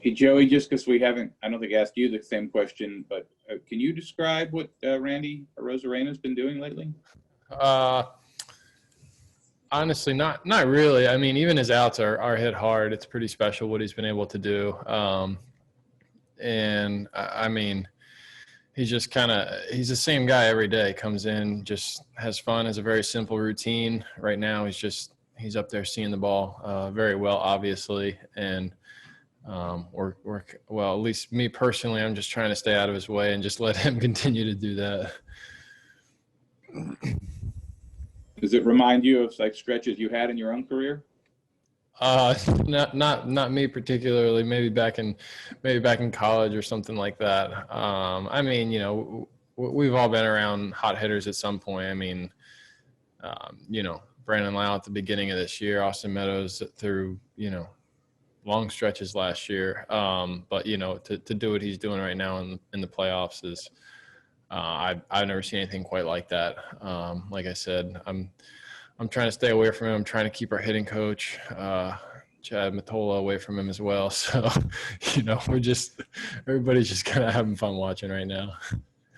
Hey, Joey, just because I don't think I asked you the same question, but can you describe what Randy Arozarena's been doing lately? Honestly, not really. I mean, even his outs are hit hard. It's pretty special what he's been able to do. And I mean, he's just he's the same guy every day. Comes in, just has fun, has a very simple routine. Right now, he's up there seeing the ball very well, obviously, and well, at least me personally, I'm just trying to stay out of his way and just let him continue to do that. Does it remind you of like stretches you had in your own career? Not me particularly. Maybe back in college or something like that. I mean, we've all been around hot hitters at some point. I mean, Brandon Lau at the beginning of this year, Austin Meadows through long stretches last year. But to do what he's doing right now in the playoffs is. I've never seen anything quite like that. Like I said, I'm trying to stay away from him. I'm trying to keep our hitting coach, Chad Matola, away from him as well. So, everybody's just kind of having fun watching right now.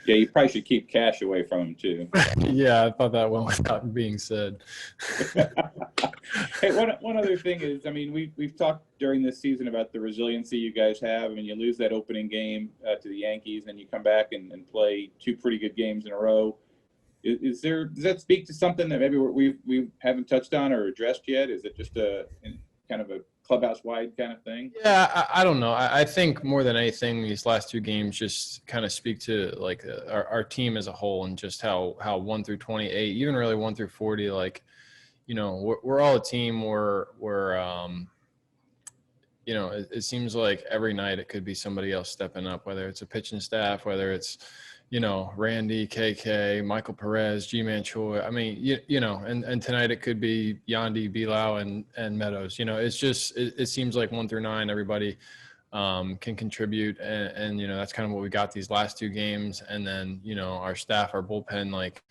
Yeah, you probably should keep Cash away from him too. Yeah, I thought that one without being said. Hey, one other thing is, I mean, we've talked during this season about the resiliency you guys have. I mean, you lose that opening game to the Yankees, and you come back and play two pretty good games in a row. Does that speak to something that maybe we haven't touched on or addressed yet? Is it just kind of a clubhouse-wide kind of thing? Yeah, I don't know. I think more than anything, these last two games just kind of speak to like our team as a whole and just how 1 through 28, even really 1 through 40, like, we're all a team. It seems like every night it could be somebody else stepping up, whether it's a pitching staff, whether it's, Randy, KK, Michael Perez, G-Man Choi. I mean, and tonight it could be Yandy, Bilal, and Meadows. It's just, it seems like 1 through 9, everybody can contribute. And that's kind of what we got these last two games. And then, our staff, our bullpen, like,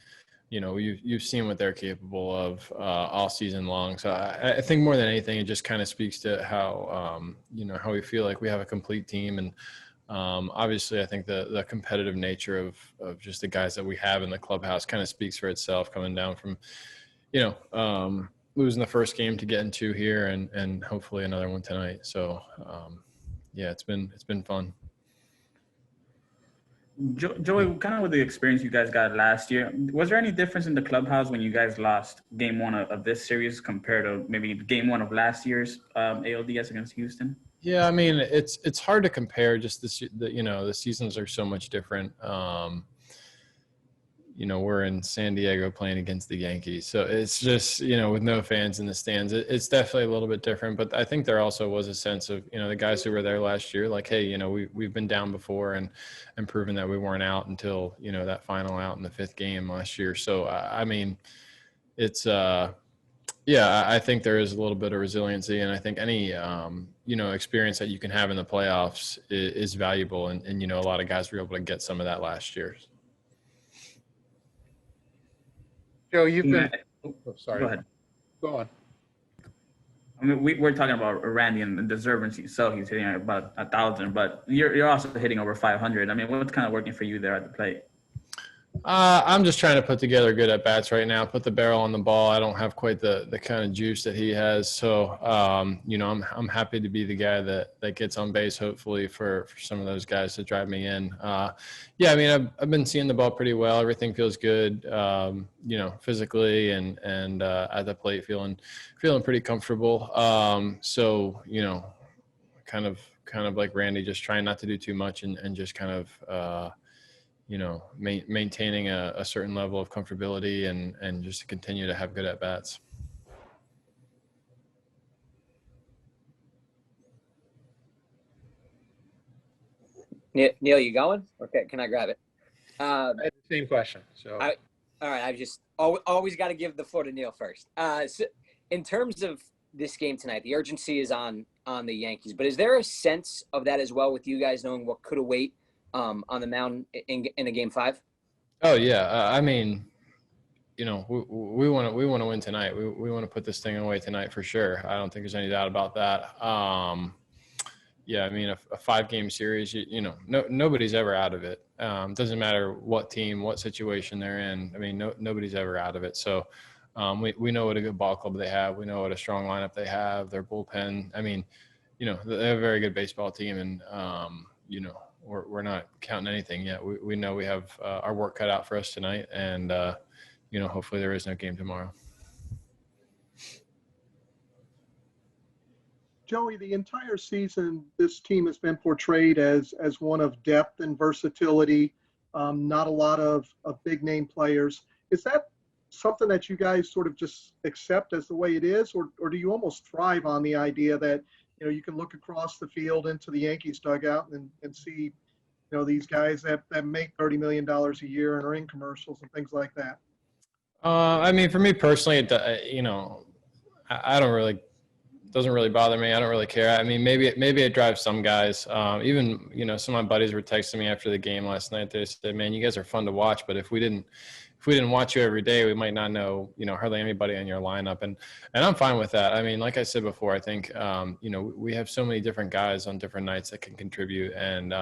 you've seen what they're capable of all season long. So I think more than anything, it just kind of speaks to how, how we feel like we have a complete team. And obviously, I think the competitive nature of just the guys that we have in the clubhouse kind of speaks for itself, coming down from, losing the first game to getting two here and hopefully another one tonight. So, yeah, it's been fun. Joey, kind of with the experience you guys got last year, was there any difference in the clubhouse when you guys lost game one of this series compared to maybe game one of last year's ALDS against Houston? Yeah, I mean, it's hard to compare. Just the seasons are so much different. We're in San Diego playing against the Yankees, so it's just with no fans in the stands, it's definitely a little bit different. But I think there also was a sense of the guys who were there last year, like, hey, we've been down before and proven that we weren't out until that final out in the 5th game last year. So I mean, it's yeah, I think there is a little bit of resiliency, and I think any experience that you can have in the playoffs is valuable, and a lot of guys were able to get some of that last year. Joe, you've been. Oh, sorry. Go ahead. Go on. I mean, we're talking about Randy and the deservancy, so he's hitting at about 1,000, but you're also hitting over 500. I mean, what's kind of working for you there at the plate? I'm just trying to put together good at bats right now. Put the barrel on the ball. I don't have quite the kind of juice that he has, so I'm happy to be the guy that gets on base. Hopefully for some of those guys to drive me in. Yeah, I mean I've been seeing the ball pretty well. Everything feels good, physically and at the plate feeling pretty comfortable. So kind of like Randy, just trying not to do too much and just kind of. Maintaining a certain level of comfortability and just to continue to have good at bats. Neil, you going? Okay, can I grab it? I had the same question. So, all right. I've just always got to give the floor to Neil first. So in terms of this game tonight, the urgency is on the Yankees, but is there a sense of that as well with you guys knowing what could await on the mound in a game 5? Oh yeah, I mean, we want to win tonight. We want to put this thing away tonight for sure. I don't think there's any doubt about that. yeah, I mean, a 5-game series, nobody's ever out of it. Doesn't matter what team, what situation they're in. I mean, nobody's ever out of it. So we know what a good ball club they have. We know what a strong lineup they have, their bullpen. I mean, they have a very good baseball team, and, we're not counting anything yet. We know we have our work cut out for us tonight, and, hopefully there is no game tomorrow. Joey, the entire season, this team has been portrayed as one of depth and versatility, not a lot of big name players. Is that something that you guys sort of just accept as the way it is, or do you almost thrive on the idea that, you can look across the field into the Yankees dugout and see, these guys that make $30 million a year and are in commercials and things like that? I mean, for me personally, I don't really, doesn't really bother me. I don't really care. I mean, maybe it drives some guys. Even, some of my buddies were texting me after the game last night. They said, "Man, you guys are fun to watch, but if we didn't watch you every day, we might not know, hardly anybody in your lineup." And I'm fine with that. I mean, like I said before, I think, we have so many different guys on different nights that can contribute, and,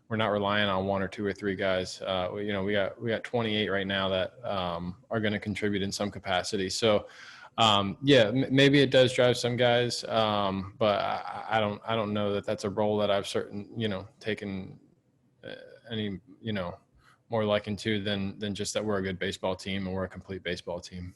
we're not relying on 1 or 2 or 3 guys. We got 28 right now that are going to contribute in some capacity. So, maybe it does drive some guys, but I don't know that that's a role that I've taken any more likened to than just that we're a good baseball team and we're a complete baseball team.